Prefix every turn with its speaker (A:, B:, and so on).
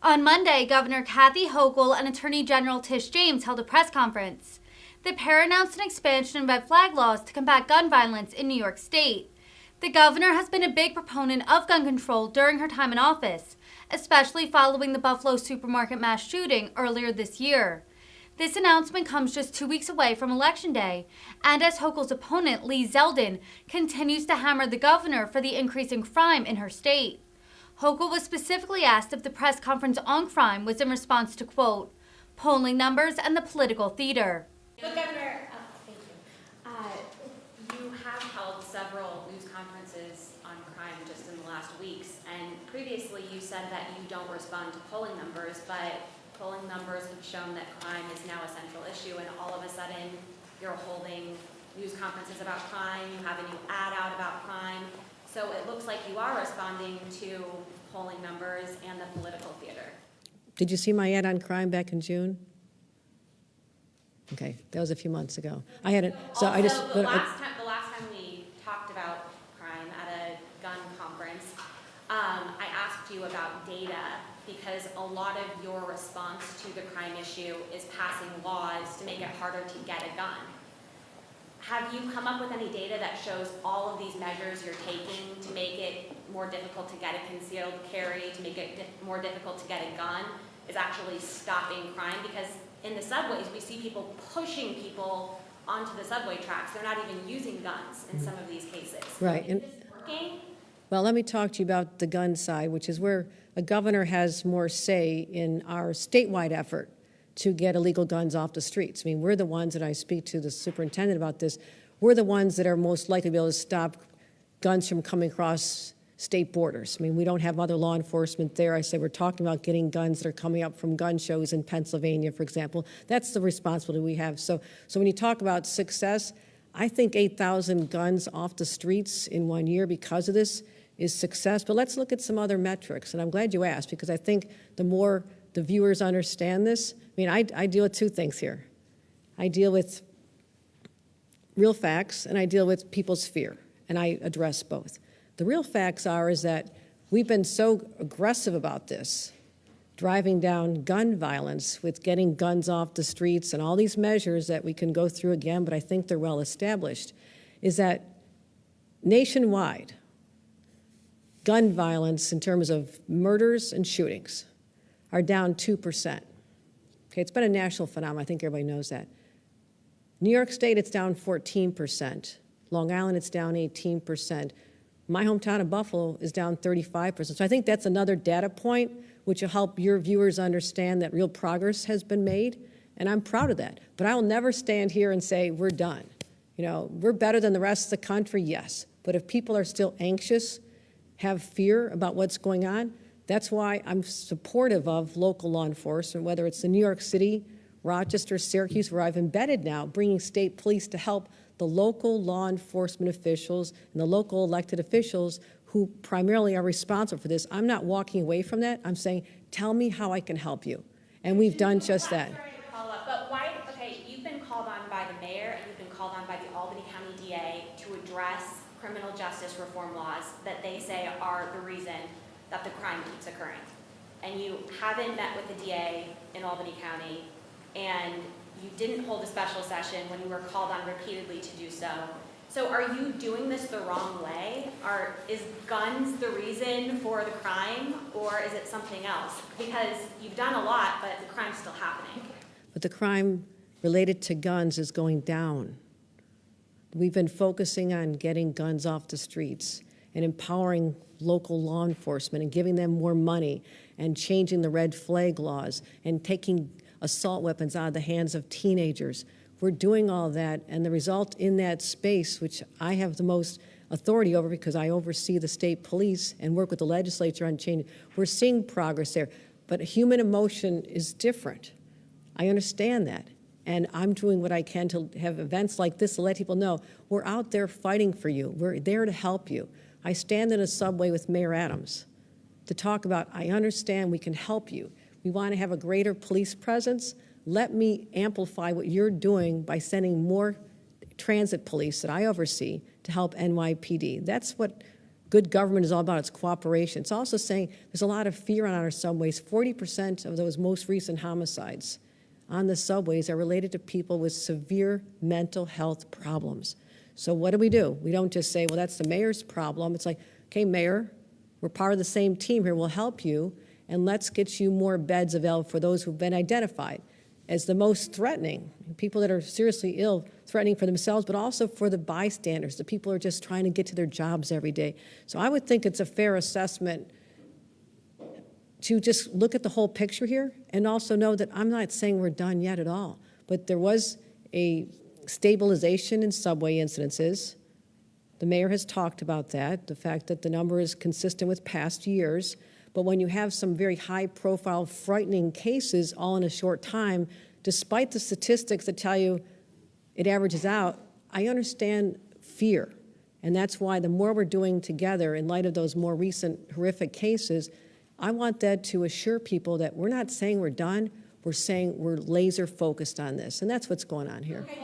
A: On Monday, Governor Kathy Hochul and Attorney General Tish James held a press conference. The pair announced an expansion in red flag laws to combat gun violence in New York State. The governor has been a big proponent of gun control during her time in office, especially following the Buffalo supermarket mass shooting earlier this year. This announcement comes just 2 weeks away from Election Day, and as Hochul's opponent, Lee Zeldin, continues to hammer the governor for the increase in crime in her state. Hochul was specifically asked if the press conference on crime was in response to, quote, polling numbers and the political theater.
B: But Governor, thank you. You have held several news conferences on crime just in the last weeks, and previously you said that you don't respond to polling numbers, but polling numbers have shown that crime is now a central issue, and all of a sudden you're holding news conferences about crime, you have a new ad out about crime. So it looks like you are responding to polling numbers and the political theater.
C: Did you see my ad on crime back in June? Okay, that was a few months ago. I had it. So
B: also,
C: I just.
B: The last time we talked about crime at a gun conference, I asked you about data because a lot of your response to the crime issue is passing laws to make it harder to get a gun. Have you come up with any data that shows all of these measures you're taking to make it more difficult to get a concealed carry, to make it more difficult to get a gun, is actually stopping crime? Because in the subways, we see people pushing people onto the subway tracks. They're not even using guns in some of these cases.
C: Right.
B: Is this working?
C: Well, let me talk to you about the gun side, which is where a governor has more say in our statewide effort to get illegal guns off the streets. I mean, we're the ones, and I speak to the superintendent about this, we're the ones that are most likely to be able to stop guns from coming across state borders. I mean, we don't have other law enforcement there. I say we're talking about getting guns that are coming up from gun shows in Pennsylvania, for example. That's the responsibility we have. So when you talk about success, I think 8,000 guns off the streets in 1 year because of this is success. But let's look at some other metrics. And I'm glad you asked, because I think the more the viewers understand this, I mean, I deal with two things here. I deal with real facts, and I deal with people's fear, and I address both. The real facts is that we've been so aggressive about this, driving down gun violence with getting guns off the streets and all these measures that we can go through again, but I think they're well established, is that nationwide, gun violence in terms of murders and shootings are down 2%. Okay, it's been a national phenomenon. I think everybody knows that. New York State, it's down 14%. Long Island, it's down 18%. My hometown of Buffalo is down 35%. So I think that's another data point which will help your viewers understand that real progress has been made, and I'm proud of that. But I will never stand here and say we're done. You know, we're better than the rest of the country, yes. But if people are still anxious, have fear about what's going on, that's why I'm supportive of local law enforcement, whether it's in New York City, Rochester, Syracuse, where I've embedded now, bringing state police to help the local law enforcement officials and the local elected officials who primarily are responsible for this. I'm not walking away from that. I'm saying, tell me how I can help you. And we've done just that.
B: Sorry to follow up, but why, okay, you've been called on by the mayor and you've been called on by the Albany County DA to address criminal justice reform laws that they say are the reason that the crime keeps occurring. And you haven't met with the DA in Albany County, and you didn't hold a special session when you were called on repeatedly to do so. So are you doing this the wrong way? Is guns the reason for the crime, or is it something else? Because you've done a lot, but the crime's still happening.
C: But the crime related to guns is going down. We've been focusing on getting guns off the streets and empowering local law enforcement and giving them more money and changing the red flag laws and taking assault weapons out of the hands of teenagers. We're doing all that, and the result in that space, which I have the most authority over because I oversee the state police and work with the legislature on changing, we're seeing progress there. But human emotion is different. I understand that. And I'm doing what I can to have events like this to let people know we're out there fighting for you. We're there to help you. I stand in a subway with Mayor Adams to talk about, I understand we can help you. We want to have a greater police presence. Let me amplify what you're doing by sending more transit police that I oversee to help NYPD. That's what good government is all about its cooperation. It's also saying there's a lot of fear on our subways. 40% of those most recent homicides on the subways are related to people with severe mental health problems. So what do? We don't just say, well, that's the mayor's problem. It's like, okay, mayor, we're part of the same team here. We'll help you, and let's get you more beds available for those who've been identified as the most threatening, people that are seriously ill, threatening for themselves, but also for the bystanders, the people who are just trying to get to their jobs every day. So I would think it's a fair assessment to just look at the whole picture here and also know that I'm not saying we're done yet at all, but there was a stabilization in subway incidences. The mayor has talked about that, the fact that the number is consistent with past years. But when you have some very high-profile, frightening cases all in a short time, despite the statistics that tell you it averages out, I understand fear. And that's why the more we're doing together in light of those more recent horrific cases, I want that to assure people that we're not saying we're done, we're saying we're laser focused on this. And that's what's going on here.